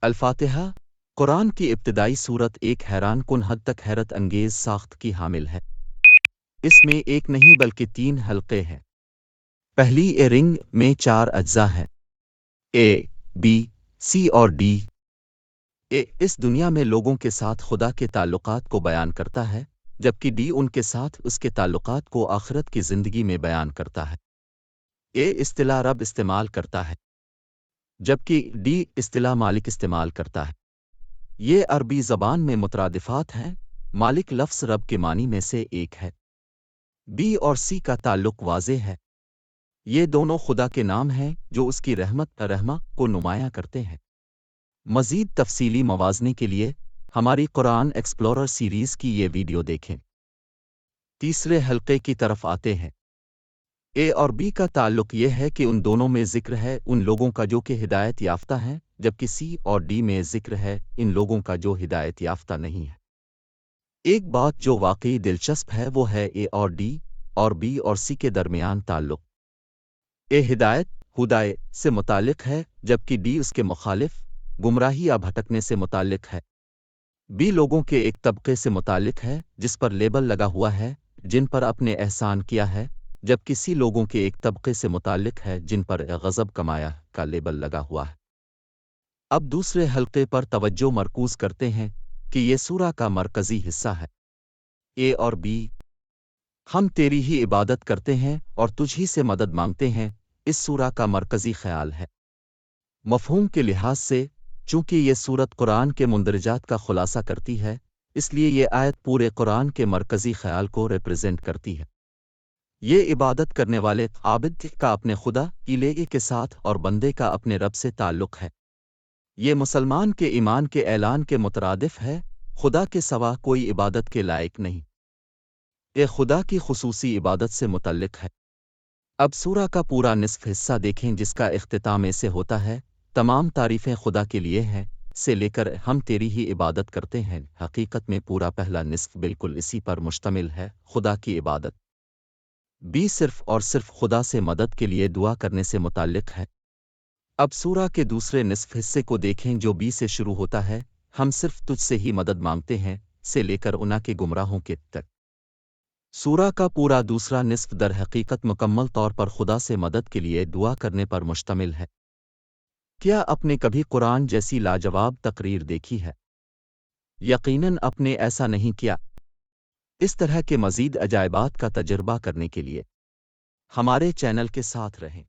الفاتحہ قرآن کی ابتدائی صورت ایک حیران کن حد تک حیرت انگیز ساخت کی حامل ہے۔ اس میں ایک نہیں بلکہ 3 حلقے ہیں۔ پہلی اے رنگ میں 4 اجزاء ہیں، اے، بی، سی اور ڈی۔ اے اس دنیا میں لوگوں کے ساتھ خدا کے تعلقات کو بیان کرتا ہے، جبکہ ڈی ان کے ساتھ اس کے تعلقات کو آخرت کی زندگی میں بیان کرتا ہے۔ اے اصطلاح رب استعمال کرتا ہے، جبکہ ڈی اصطلاح مالک استعمال کرتا ہے۔ یہ عربی زبان میں مترادفات ہیں۔ مالک لفظ رب کے معنی میں سے ایک ہے۔ بی اور سی کا تعلق واضح ہے۔ یہ دونوں خدا کے نام ہیں جو اس کی رحمہ کو نمایاں کرتے ہیں۔ مزید تفصیلی موازنے کے لیے ہماری قرآن ایکسپلورر سیریز کی یہ ویڈیو دیکھیں۔ تیسرے حلقے کی طرف آتے ہیں۔ اے اور بی کا تعلق یہ ہے کہ ان دونوں میں ذکر ہے ان لوگوں کا جو کہ ہدایت یافتہ ہیں، جبکہ سی اور ڈی میں ذکر ہے ان لوگوں کا جو ہدایت یافتہ نہیں ہے۔ ایک بات جو واقعی دلچسپ ہے وہ ہے اے اور ڈی اور بی اور سی کے درمیان تعلق۔ اے ہدایت سے متعلق ہے، جبکہ ڈی اس کے مخالف گمراہی یا بھٹکنے سے متعلق ہے۔ بی لوگوں کے ایک طبقے سے متعلق ہے جس پر لیبل لگا ہوا ہے جن پر اپنے احسان کیا ہے، جب کسی لوگوں کے ایک طبقے سے متعلق ہے جن پر غضب کمایا کا لیبل لگا ہوا ہے۔ اب دوسرے حلقے پر توجہ مرکوز کرتے ہیں کہ یہ سورہ کا مرکزی حصہ ہے۔ اے اور بی، ہم تیری ہی عبادت کرتے ہیں اور تجھ ہی سے مدد مانگتے ہیں، اس سورہ کا مرکزی خیال ہے۔ مفہوم کے لحاظ سے چونکہ یہ سورت قرآن کے مندرجات کا خلاصہ کرتی ہے، اس لیے یہ آیت پورے قرآن کے مرکزی خیال کو ریپرزینٹ کرتی ہے۔ یہ عبادت کرنے والے عابد کا اپنے خدا کی کے ساتھ اور بندے کا اپنے رب سے تعلق ہے۔ یہ مسلمان کے ایمان کے اعلان کے مترادف ہے، خدا کے سوا کوئی عبادت کے لائق نہیں۔ یہ خدا کی خصوصی عبادت سے متعلق ہے۔ اب سورہ کا پورا نصف حصہ دیکھیں جس کا اختتام ایسے ہوتا ہے، تمام تعریفیں خدا کے لیے ہیں سے لے کر ہم تیری ہی عبادت کرتے ہیں۔ حقیقت میں پورا پہلا نصف بالکل اسی پر مشتمل ہے، خدا کی عبادت۔ بی صرف اور صرف خدا سے مدد کے لیے دعا کرنے سے متعلق ہے۔ اب سورہ کے دوسرے نصف حصے کو دیکھیں جو بی سے شروع ہوتا ہے، ہم صرف تجھ سے ہی مدد مانگتے ہیں سے لے کر انا کے گمراہوں کے تک۔ سورہ کا پورا دوسرا نصف در حقیقت مکمل طور پر خدا سے مدد کے لیے دعا کرنے پر مشتمل ہے۔ کیا آپ نے کبھی قرآن جیسی لاجواب تقریر دیکھی ہے؟ یقیناً آپ نے ایسا نہیں کیا۔ اس طرح کے مزید عجائبات کا تجربہ کرنے کے لیے ہمارے چینل کے ساتھ رہیں۔